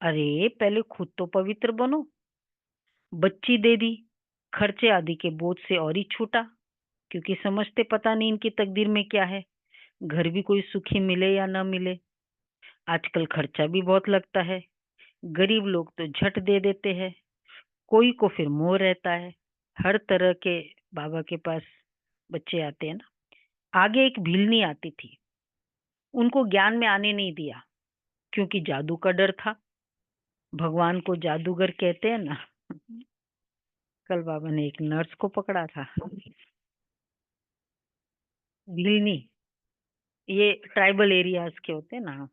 अरे पहले खुद तो पवित्र बनो। बच्ची दे दी, खर्चे आदि के बोझ से और ही छूटा, क्योंकि समझते पता नहीं इनकी तकदीर में क्या है। घर भी कोई सुखी मिले या ना मिले। आजकल खर्चा भी बहुत लगता है। गरीब लोग तो झट दे देते हैं, कोई को फिर मोह रहता है। हर तरह के बाबा के पास बच्चे आते हैं ना। आगे एक भीलनी आती थी, उनको ज्ञान में आने नहीं दिया, क्योंकि जादू का डर था। भगवान को जादूगर कहते हैं ना। कल बाबा ने एक नर्स को पकड़ा था। भीलनी, ये ट्राइबल एरियाज के होते हैं ना।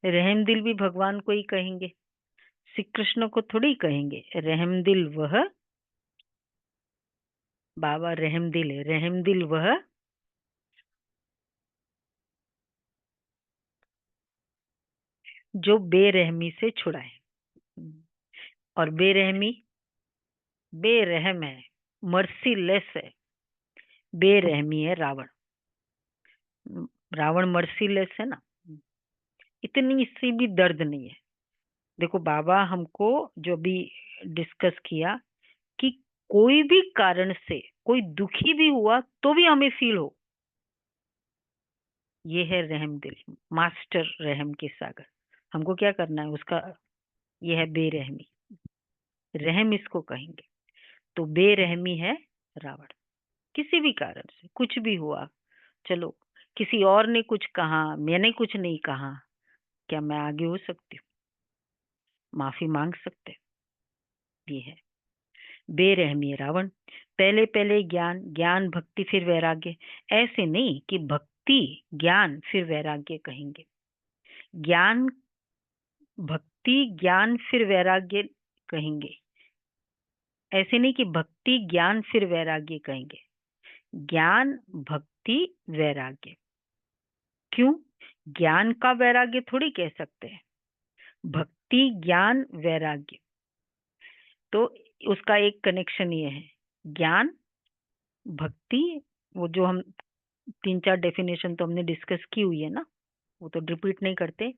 रहमदिल भी भगवान को ही कहेंगे, श्री कृष्ण को थोड़ी कहेंगे। रहमदिल वह, बाबा रहमदिल है। रहमदिल वह जो बेरहमी से छुड़ाए। और बेरहम है, मर्सीलेस है। बेरहमी है रावण। रावण मर्सीलेस है ना। इतनी सी भी दर्द नहीं है। देखो बाबा हमको जो भी डिस्कस किया कि कोई भी कारण से कोई दुखी भी हुआ तो भी हमें फील हो, ये है रहम दिल, मास्टर रहम के सागर। हमको क्या करना है उसका, ये है बेरहमी। रहम इसको कहेंगे। तो बेरहमी है रावण। किसी भी कारण से कुछ भी हुआ, चलो किसी और ने कुछ कहा, मैंने कुछ नहीं कहा, क्या मैं आगे हो सकती हूँ? माफी मांग सकते हैं। ये है बेरहमी रावण। पहले पहले ज्ञान, ज्ञान भक्ति फिर वैराग्य। ऐसे नहीं कि भक्ति ज्ञान फिर वैराग्य कहेंगे। ज्ञान भक्ति ज्ञान फिर वैराग्य कहेंगे। ऐसे नहीं कि भक्ति ज्ञान फिर वैराग्य कहेंगे। ज्ञान भक्ति वैराग्य। क्यों? ज्ञान का वैराग्य थोड़ी कह सकते हैं। भक्ति ज्ञान वैराग्य, तो उसका एक कनेक्शन ये है। ज्ञान भक्ति, वो जो हम 3-4 डेफिनेशन तो हमने डिस्कस की हुई है ना, वो तो रिपीट नहीं करते।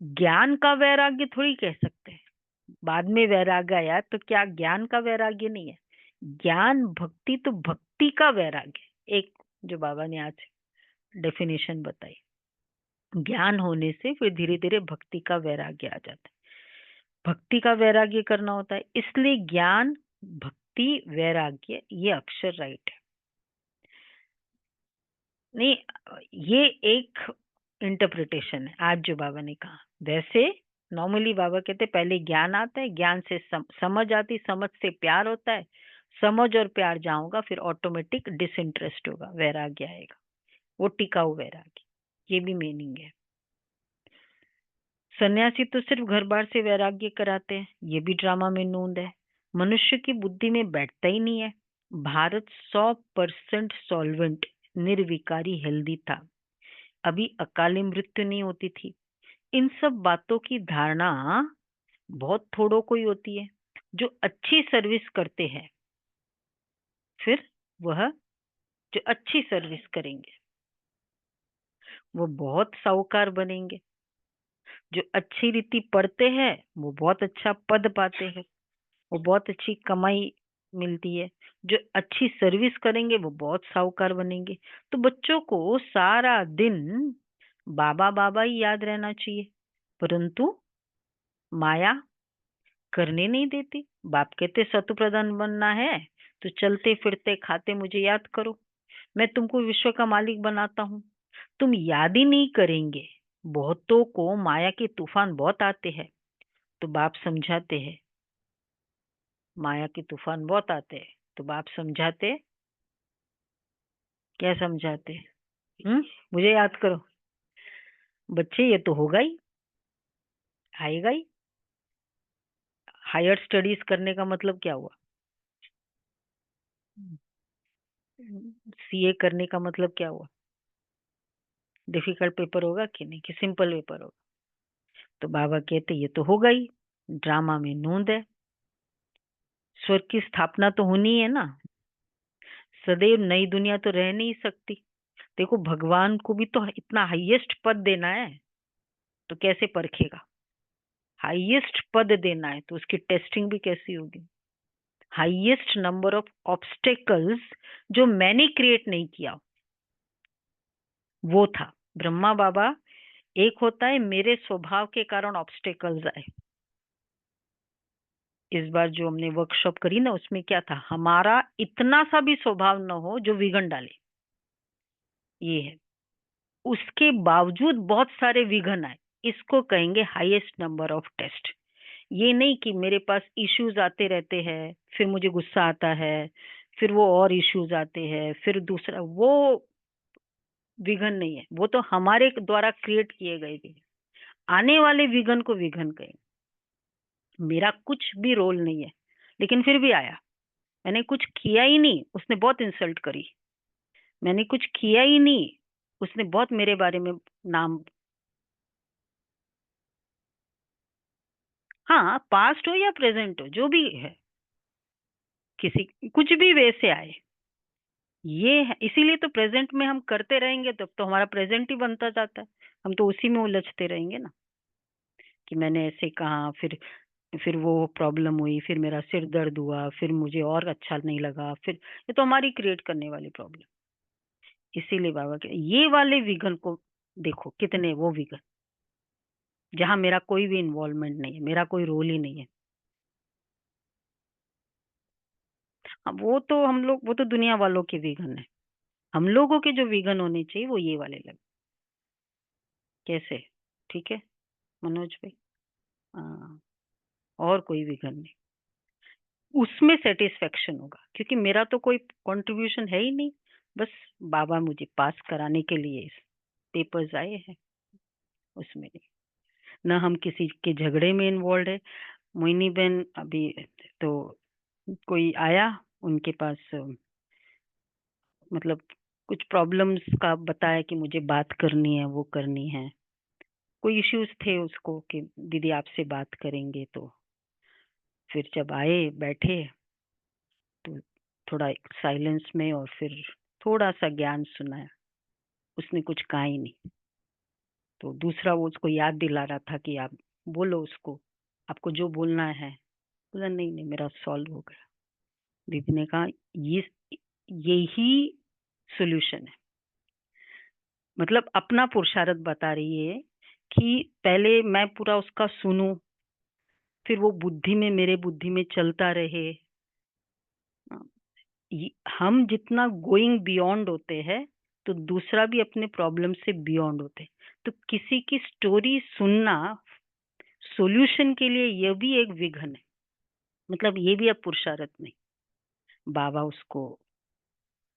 ज्ञान का वैराग्य थोड़ी कह सकते हैं। बाद में वैराग्य आया तो क्या ज्ञान का वैराग्य नहीं है? ज्ञान भक्ति तो भक्ति का वैराग्य। एक जो बाबा ने आज डेफिनेशन बताई, ज्ञान होने से फिर धीरे धीरे भक्ति का वैराग्य आ जाता है। भक्ति का वैराग्य करना होता है, इसलिए ज्ञान भक्ति वैराग्य, ये अक्षर राइट है। नहीं, ये एक इंटरप्रिटेशन है आज जो बाबा ने कहा। वैसे नॉर्मली बाबा कहते पहले ज्ञान आता है, ज्ञान से समझ आती, समझ से प्यार होता है, समझ और प्यार जहाँ होगा फिर ऑटोमेटिक डिसइंटरेस्ट होगा, वैराग्य आएगा, वो टिकाऊ वैराग्य। ये भी मीनिंग है। सन्यासी तो सिर्फ घर बार से वैराग्य कराते हैं, ये भी ड्रामा में नूंद है। मनुष्य की बुद्धि में बैठता ही नहीं है। भारत 100% सॉल्वेंट, निर्विकारी, हेल्दी था, अभी अकाली मृत्यु नहीं होती थी। इन सब बातों की धारणा बहुत थोड़ों को ही होती है। जो अच्छी सर्विस करते हैं, फिर वह जो अच्छी सर्विस करेंगे वो बहुत साहूकार बनेंगे। जो अच्छी रीति पढ़ते हैं वो बहुत अच्छा पद पाते हैं, वो बहुत अच्छी कमाई मिलती है। जो अच्छी सर्विस करेंगे वो बहुत साहूकार बनेंगे। तो बच्चों को सारा दिन बाबा बाबा ही याद रहना चाहिए, परंतु माया करने नहीं देती। बाप कहते सतु प्रधान बनना है तो चलते फिरते खाते मुझे याद करो, मैं तुमको विश्व का मालिक बनाता हूँ। तुम याद ही नहीं करेंगे। बहुतों को माया के तूफान बहुत आते हैं, तो बाप समझाते हैं। माया के तूफान बहुत आते हैं तो बाप समझाते, क्या समझाते? मुझे याद करो बच्चे, ये तो होगा ही, आएगा ही। हायर स्टडीज करने का मतलब क्या हुआ? सीए करने का मतलब क्या हुआ? डिफिकल्ट पेपर होगा कि नहीं, कि सिंपल पेपर होगा? तो बाबा कहते ये तो होगा ही, ड्रामा में नोंद है। स्वर्ग की स्थापना तो होनी है ना, सदैव नई दुनिया तो रह नहीं सकती। देखो भगवान को भी तो इतना हाईएस्ट पद देना है, तो कैसे परखेगा? हाईएस्ट पद देना है तो उसकी टेस्टिंग भी कैसी होगी? हाईएस्ट नंबर ऑफ ऑब्स्टेकल्स जो मैंने क्रिएट नहीं किया वो था। ब्रह्मा बाबा, एक होता है मेरे स्वभाव के कारण ऑब्स्टेकल्स आए। इस बार जो हमने वर्कशॉप करी ना, उसमें क्या था, हमारा इतना सा भी स्वभाव न हो जो विघ्न डाले, ये है। उसके बावजूद बहुत सारे विघ्न आए, इसको कहेंगे हाईएस्ट नंबर ऑफ टेस्ट। ये नहीं कि मेरे पास इश्यूज आते रहते हैं, फिर मुझे गुस्सा आता है, फिर वो और इश्यूज आते हैं, फिर दूसरा, वो विघ्न नहीं है, वो तो हमारे द्वारा क्रिएट किए गए भी। आने वाले विघ्न को विघ्न कहेंगे। मेरा कुछ भी रोल नहीं है, लेकिन फिर भी आया। मैंने कुछ किया ही नहीं, उसने बहुत इंसल्ट करी। मैंने कुछ किया ही नहीं, उसने बहुत मेरे बारे में नाम, हाँ पास्ट हो या प्रेजेंट हो, जो भी है, किसी कुछ भी वैसे आए, ये है। इसीलिए तो प्रेजेंट में हम करते रहेंगे तब तो हमारा प्रेजेंट ही बनता जाता है। हम तो उसी में उलझते रहेंगे ना, कि मैंने ऐसे कहा, फिर वो प्रॉब्लम हुई, फिर मेरा सिर दर्द हुआ, फिर मुझे और अच्छा नहीं लगा, फिर ये तो हमारी क्रिएट करने वाली प्रॉब्लम। इसीलिए बाबा के ये वाले विघन को देखो, कितने वो विघन जहां मेरा कोई भी इन्वॉल्वमेंट नहीं है, मेरा कोई रोल ही नहीं है। अब वो तो हम लोग, वो तो दुनिया वालों के विघन है। हम लोगों के जो विघन होने चाहिए वो ये वाले लगे। कैसे? ठीक है मनोज भाई? हाँ, और कोई विघन नहीं, उसमें सेटिस्फेक्शन होगा, क्योंकि मेरा तो कोई कंट्रीब्यूशन है ही नहीं। बस बाबा मुझे पास कराने के लिए पेपर्स आए हैं, उसमें नहीं। ना हम किसी के झगड़े में इन्वॉल्व है। मोहिनी बहन अभी तो कोई आया उनके पास, मतलब कुछ प्रॉब्लम्स का बताया कि मुझे बात करनी है, वो करनी है। कोई इश्यूज थे उसको कि दीदी आपसे बात करेंगे, तो फिर जब आए बैठे तो थोड़ा साइलेंस में, और फिर थोड़ा सा ज्ञान सुनाया। उसने कुछ कहा ही नहीं, तो दूसरा वो उसको याद दिला रहा था कि आप बोलो उसको, आपको जो बोलना है। बोला नहीं नहीं मेरा सॉल्व हो गया। दीदी ने कहा ये यही सोल्यूशन है। मतलब अपना पुरुषार्थ बता रही है कि पहले मैं पूरा उसका सुनूं, फिर वो बुद्धि में, मेरे बुद्धि में चलता रहे। हम जितना गोइंग बियॉन्ड होते हैं, तो दूसरा भी अपने प्रॉब्लम से बियॉन्ड होते हैं। तो किसी की स्टोरी सुनना सॉल्यूशन के लिए, यह भी एक विघन है। मतलब ये भी अब पुरुषार्थ नहीं। बाबा उसको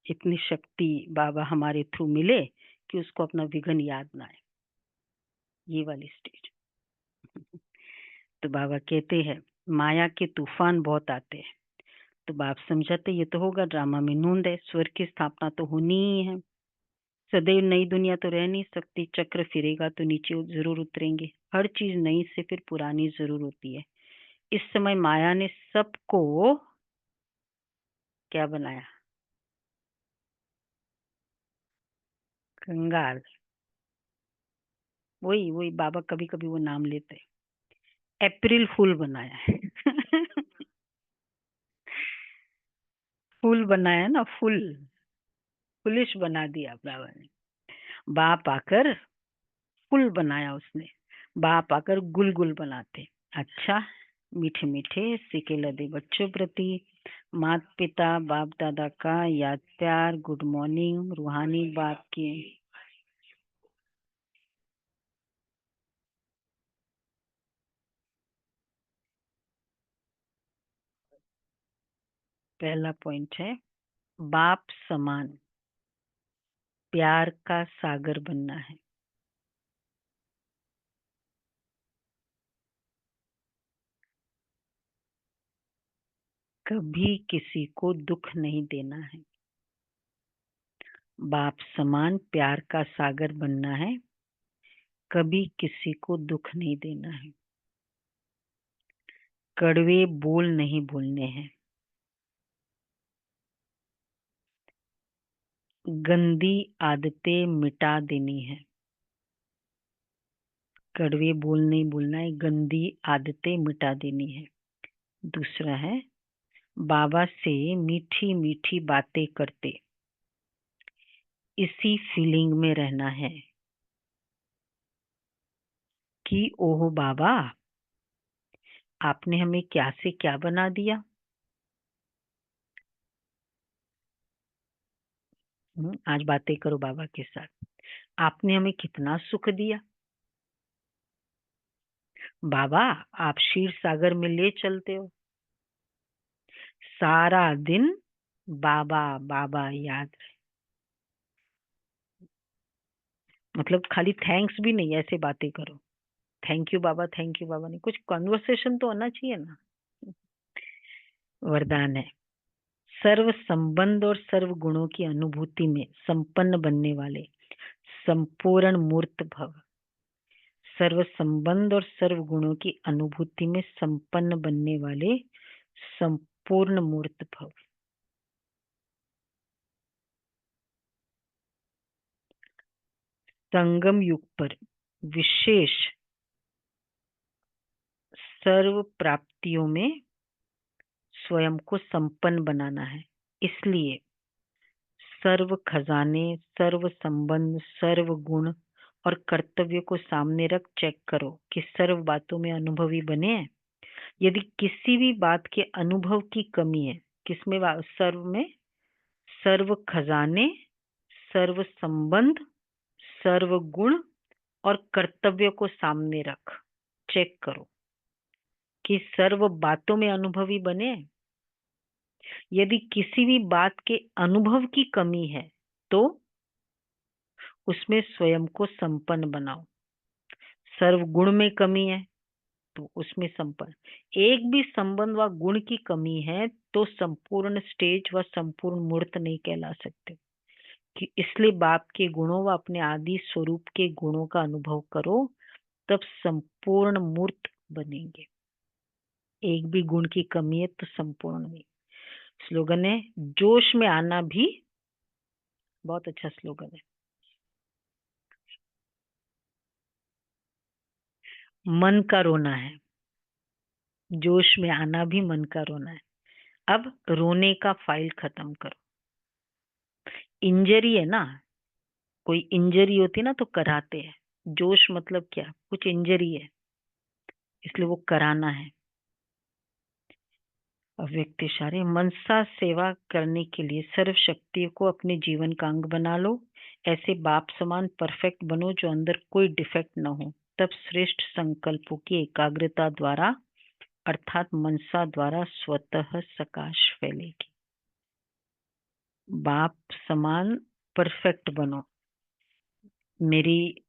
इतनी शक्ति, बाबा हमारे थ्रू मिले कि उसको अपना विघन याद ना आए, ये वाली स्टेज। तो बाबा कहते हैं माया के तूफान बहुत आते हैं, तो बाप समझाते ये तो होगा, ड्रामा में नूंद है, स्वर्ग की स्थापना तो होनी ही है। सदैव नई दुनिया तो रह नहीं सकती, चक्र फिरेगा तो नीचे जरूर उतरेंगे। हर चीज नई से फिर पुरानी जरूर होती है। इस समय माया ने सबको क्या बनाया? कंगाल। वही वही बाबा कभी कभी वो नाम लेते हैं, अप्रैल फूल बनाया है। फूल बनाया ना, फुल फुलिश बना दिया बाबा ने। बाप आकर फुल बनाया उसने, बाप आकर गुल गुल बनाते। अच्छा, मीठे मीठे सिके लदे बच्चों प्रति माता पिता बाप दादा का याद प्यार, गुड मॉर्निंग रूहानी बाप की। पहला पॉइंट है बाप समान। प्यार का सागर बनना है। कभी किसी को दुख नहीं देना है। बाप समान प्यार का सागर बनना है। कभी किसी को दुख नहीं देना है। कड़वे बोल नहीं बोलने हैं। गंदी आदतें मिटा देनी है। कड़वे बोल नहीं बोलना है, गंदी आदतें मिटा देनी है। दूसरा है, बाबा से मीठी मीठी बातें करते इसी फीलिंग में रहना है कि ओह बाबा, आपने हमें क्या से क्या बना दिया। आज बातें करो बाबा के साथ। आपने हमें कितना सुख दिया। बाबा, आप क्षीर सागर में ले चलते हो। सारा दिन बाबा बाबा याद रहे। मतलब खाली थैंक्स भी नहीं, ऐसे बातें करो। थैंक यू बाबा नहीं, कुछ कन्वर्सेशन तो होना चाहिए ना। वरदान है, सर्व संबंध और सर्व गुणों की अनुभूति में संपन्न बनने वाले संपूर्ण मूर्त भव। सर्व संबंध और सर्व गुणों की अनुभूति में संपन्न बनने वाले संपूर्ण मूर्त भव। संगम युग पर विशेष सर्व प्राप्तियों में स्वयं को संपन्न बनाना है। इसलिए सर्व खजाने, सर्व संबंध, सर्व गुण और कर्तव्य को सामने रख चेक करो कि सर्व बातों में अनुभवी बने हैं। यदि किसी भी बात के अनुभव की कमी है, किसमें? सर्व में। सर्व खजाने, सर्व संबंध, सर्व गुण और कर्तव्य को सामने रख चेक करो कि सर्व बातों में अनुभवी बने। यदि किसी भी बात के अनुभव की कमी है तो उसमें स्वयं को संपन्न बनाओ। सर्व गुण में कमी है तो उसमें संपन्न। एक भी संबंध व गुण की कमी है तो संपूर्ण स्टेज व संपूर्ण मूर्त नहीं कहला सकते। कि इसलिए बाप के गुणों व अपने आदि स्वरूप के गुणों का अनुभव करो, तब संपूर्ण मूर्त बनेंगे। एक भी गुण की कमी है तो संपूर्ण नहीं। स्लोगन है, जोश में आना भी। बहुत अच्छा स्लोगन है। मन का रोना है, जोश में आना भी मन का रोना है। अब रोने का फाइल खत्म करो। इंजरी है ना, कोई इंजरी होती ना तो कराते हैं। जोश मतलब क्या? कुछ इंजरी है इसलिए वो कराना है। अव्यक्त इशारे, मनसा सेवा करने के लिए सर्व शक्तियों को अपने जीवन का अंग बना लो। ऐसे बाप समान परफेक्ट बनो जो अंदर कोई डिफेक्ट न हो। तब श्रेष्ठ संकल्पों की एकाग्रता द्वारा अर्थात मनसा द्वारा स्वतः प्रकाश फैलेगी। बाप समान परफेक्ट बनो। मेरी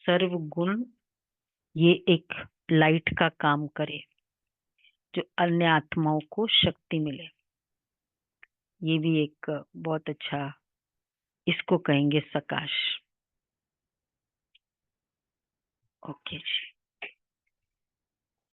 सर्व गुण ये एक लाइट का काम करे जो अन्य आत्माओं को शक्ति मिले। ये भी एक बहुत अच्छा, इसको कहेंगे सकाश। ओके जी।